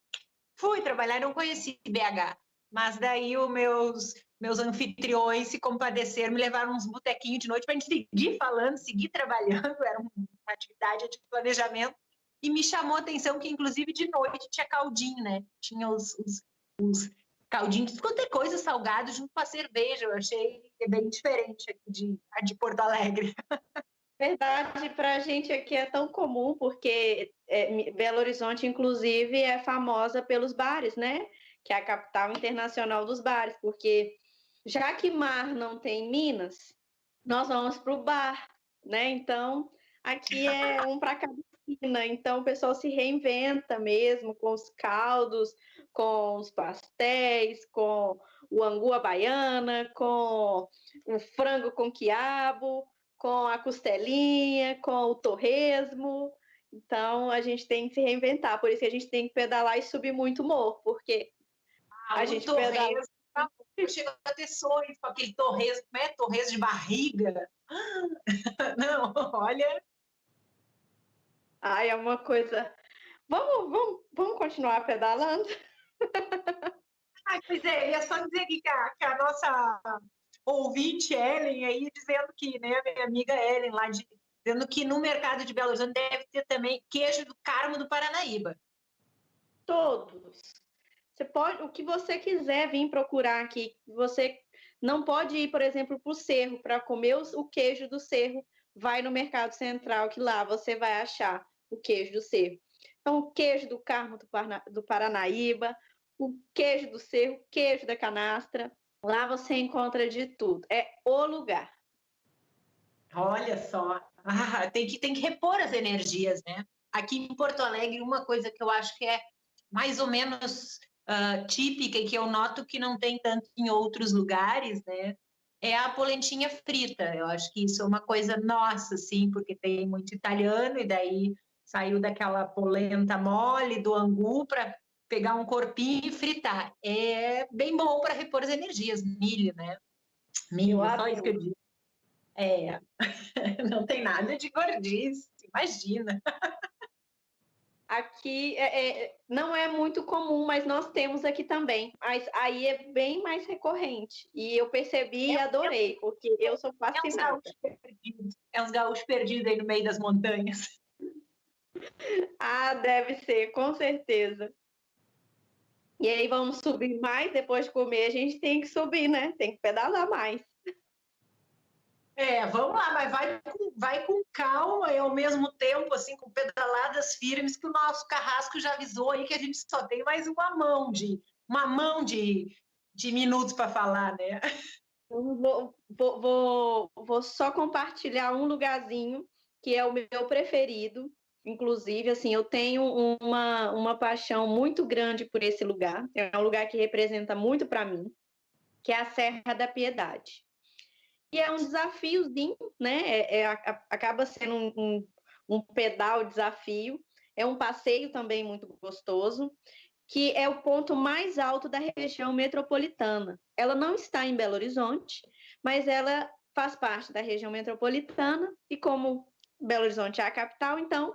Fui trabalhar, não conheci BH, mas daí os meus anfitriões se compadeceram, me levaram uns botequinhos de noite para a gente seguir falando, seguir trabalhando, era uma atividade de planejamento, e me chamou a atenção que, inclusive, de noite tinha caldinho, né? Tinha os caldinhos, quanto é coisa salgado junto com a cerveja, eu achei bem diferente aqui de Porto Alegre. Verdade, para a gente aqui é tão comum, porque Belo Horizonte, inclusive, é famosa pelos bares, né? Que é a capital internacional dos bares, porque já que mar não tem Minas, nós vamos para o bar, né? Então, aqui é um para cada esquina, então o pessoal se reinventa mesmo com os caldos, com os pastéis, com o angu à baiana, com o frango com quiabo, com a costelinha, com o torresmo. Então, a gente tem que se reinventar. Por isso que a gente tem que pedalar e subir muito morro, porque a O gente pedala. torresmo, eu chego a ter sonhos com aquele torresmo, como é? Torresmo de barriga. Não, olha. Ai, é uma coisa. Vamos continuar pedalando? Ai, pois é, ia só dizer aqui que a nossa ouvinte Ellen aí dizendo que, né, minha amiga Ellen lá, dizendo que no mercado de Belo Horizonte deve ter também queijo do Carmo do Paranaíba. Todos. Você pode, o que você quiser vir procurar aqui. Você não pode ir, por exemplo, para o Cerro para comer o queijo do Cerro. Vai no Mercado Central, que lá você vai achar o queijo do Cerro. Então, o queijo do Carmo do Paranaíba, o queijo do Cerro, queijo da canastra. Lá você encontra de tudo. É o lugar. Olha só, tem que repor as energias, né? Aqui em Porto Alegre, uma coisa que eu acho que é mais ou menos típica e que eu noto que não tem tanto em outros lugares, né? É a polentinha frita. Eu acho que isso é uma coisa nossa, assim, porque tem muito italiano e daí saiu daquela polenta mole do angu para pegar um corpinho e fritar. É bem bom para repor as energias. Milho, né? Milho, só isso que eu digo. É, não tem nada de gordice, imagina. Aqui não é muito comum, mas nós temos aqui também. Mas aí é bem mais recorrente. E eu percebi e adorei, porque eu sou fascinada. É uns gaúchos perdidos aí no meio das montanhas. Ah, deve ser, com certeza. E aí vamos subir mais depois de comer, a gente tem que subir, né? Tem que pedalar mais. Vamos lá, mas vai com calma e ao mesmo tempo, assim, com pedaladas firmes, que o nosso carrasco já avisou aí que a gente só tem mais uma mão de minutos para falar, né? Vou só compartilhar um lugarzinho que é o meu preferido. Inclusive, assim, eu tenho uma paixão muito grande por esse lugar. É um lugar que representa muito para mim, que é a Serra da Piedade. E é um desafiozinho, né? Acaba sendo um pedal desafio. É um passeio também muito gostoso, que é o ponto mais alto da região metropolitana. Ela não está em Belo Horizonte, mas ela faz parte da região metropolitana, e como Belo Horizonte é a capital, então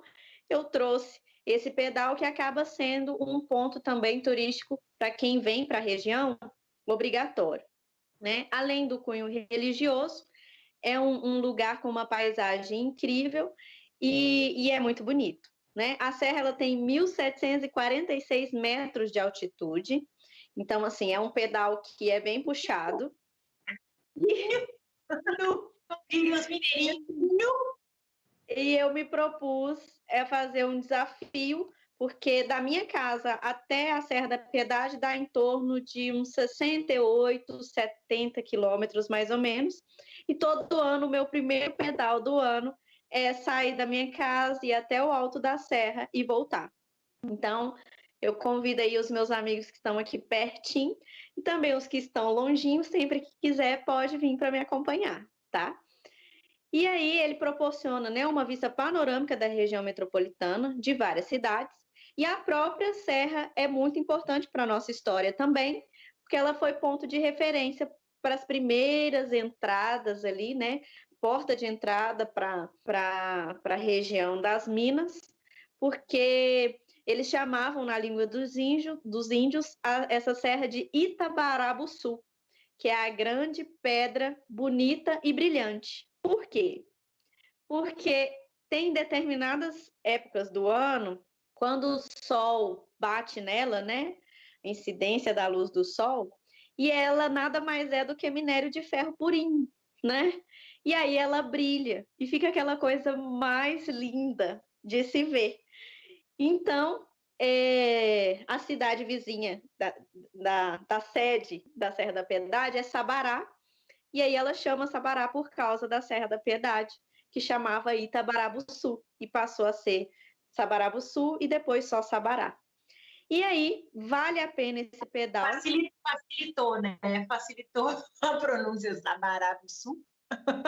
eu trouxe esse pedal que acaba sendo um ponto também turístico para quem vem para a região, obrigatório. Né? Além do cunho religioso, é um lugar com uma paisagem incrível e é muito bonito. Né? A serra ela tem 1.746 metros de altitude, então assim é um pedal que é bem puxado. E eu me propus fazer um desafio, porque da minha casa até a Serra da Piedade dá em torno de uns 68, 70 quilômetros, mais ou menos. E todo ano, o meu primeiro pedal do ano é sair da minha casa e ir até o alto da serra e voltar. Então, eu convido aí os meus amigos que estão aqui pertinho e também os que estão longinhos, sempre que quiser, pode vir para me acompanhar, tá? E aí ele proporciona, né, uma vista panorâmica da região metropolitana, de várias cidades, e a própria serra é muito importante para a nossa história também, porque ela foi ponto de referência para as primeiras entradas ali, né, porta de entrada para a região das Minas, porque eles chamavam na língua dos índios essa serra de Itabarabuçu, que é a grande pedra bonita e brilhante. Por quê? Porque tem determinadas épocas do ano, quando o sol bate nela, né? A incidência da luz do sol, e ela nada mais é do que minério de ferro purinho, né? E aí ela brilha e fica aquela coisa mais linda de se ver. Então, a cidade vizinha da sede da Serra da Piedade é Sabará, e aí ela chama Sabará por causa da Serra da Piedade, que chamava Itabarabuçu, e passou a ser Sabarabuçu e depois só Sabará. E aí, vale a pena esse pedal. Facilitou, né? Facilitou a pronúncia Sabarabuçu.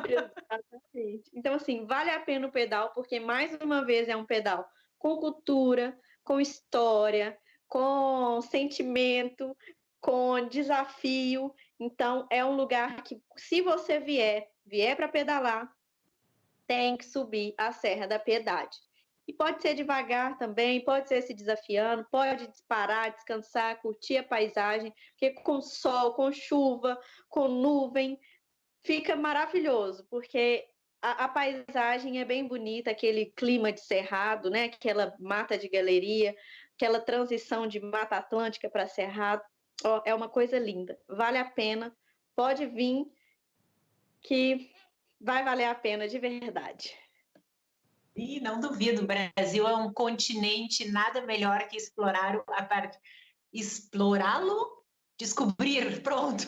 Exatamente. Então, assim, vale a pena o pedal, porque mais uma vez é um pedal com cultura, com história, com sentimento, com desafio. Então, é um lugar que, se você vier para pedalar, tem que subir a Serra da Piedade. E pode ser devagar também, pode ser se desafiando, pode parar, descansar, curtir a paisagem, porque com sol, com chuva, com nuvem, fica maravilhoso, porque a paisagem é bem bonita, aquele clima de cerrado, né? Aquela mata de galeria, aquela transição de Mata Atlântica para cerrado, ó, é uma coisa linda. Vale a pena, pode vir que vai valer a pena de verdade. E não duvido, o Brasil é um continente, nada melhor que explorar a parte. Explorá-lo? Descobrir, pronto.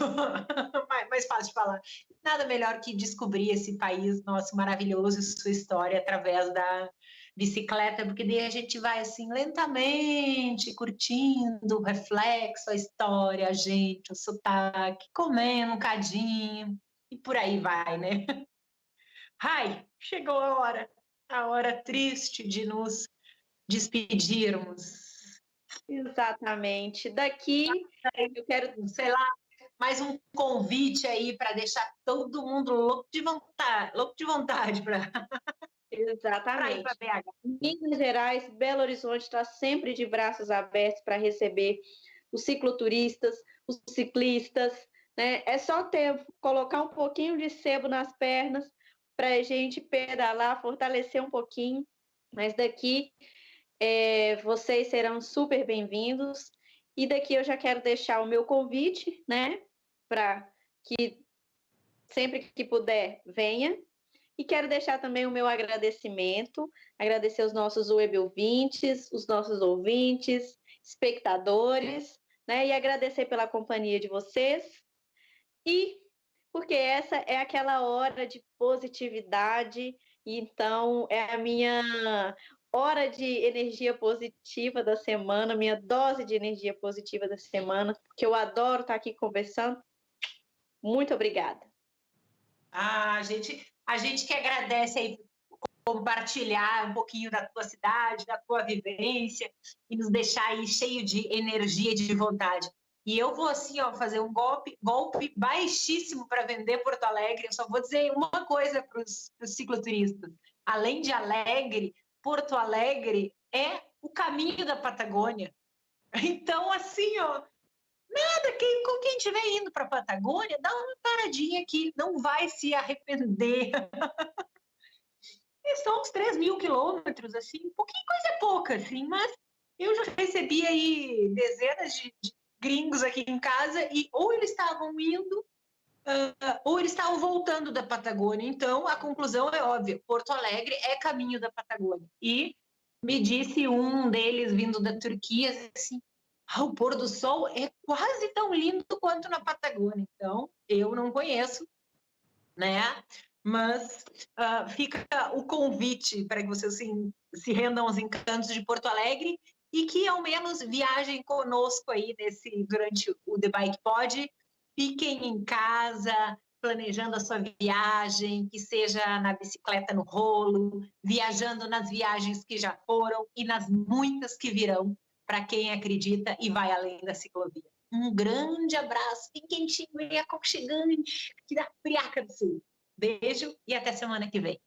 Mais fácil de falar. Nada melhor que descobrir esse país nosso maravilhoso e sua história através da bicicleta, porque daí a gente vai assim lentamente curtindo o reflexo, a história, a gente, o sotaque, comendo um cadinho e por aí vai, né? Ai, chegou a hora triste de nos despedirmos. Exatamente. Daqui eu quero. Sei lá, mais um convite aí para deixar todo mundo louco de vontade para ir para Exatamente. BH. Minas Gerais, Belo Horizonte está sempre de braços abertos para receber os cicloturistas, os ciclistas, né? É só colocar um pouquinho de sebo nas pernas para a gente pedalar, fortalecer um pouquinho. Mas daqui vocês serão super bem-vindos. E daqui eu já quero deixar o meu convite, né? Para que sempre que puder, venha. E quero deixar também o meu agradecimento, agradecer os nossos web ouvintes, os nossos ouvintes, espectadores, né? E agradecer pela companhia de vocês. E porque essa é aquela hora de positividade, então é a minha hora de energia positiva da semana, minha dose de energia positiva da semana, que eu adoro estar aqui conversando. Muito obrigada. A gente que agradece aí compartilhar um pouquinho da tua cidade, da tua vivência e nos deixar aí cheio de energia e de vontade. E eu vou assim, ó, fazer um golpe baixíssimo para vender Porto Alegre. Eu só vou dizer uma coisa para os cicloturistas. Além de alegre, Porto Alegre é o caminho da Patagônia. Então, assim, ó, com quem estiver indo para a Patagônia, dá uma paradinha aqui, não vai se arrepender. E são uns 3.000 quilômetros, assim, um pouquinho, coisa pouca, assim, mas eu já recebi aí dezenas de gringos aqui em casa e ou eles estavam indo ou eles estavam voltando da Patagônia. Então, a conclusão é óbvia, Porto Alegre é caminho da Patagônia. E me disse um deles, vindo da Turquia, assim, o pôr do sol é quase tão lindo quanto na Patagônia. Então, eu não conheço, né? Mas fica o convite para que vocês se rendam aos encantos de Porto Alegre e que ao menos viajem conosco aí durante o The Bike Pod. Fiquem em casa, planejando a sua viagem, que seja na bicicleta no rolo, viajando nas viagens que já foram e nas muitas que virão, para quem acredita e vai além da ciclovia. Um grande abraço, bem quentinho e aconchegante, aqui da Friaca do Sul. Beijo e até semana que vem.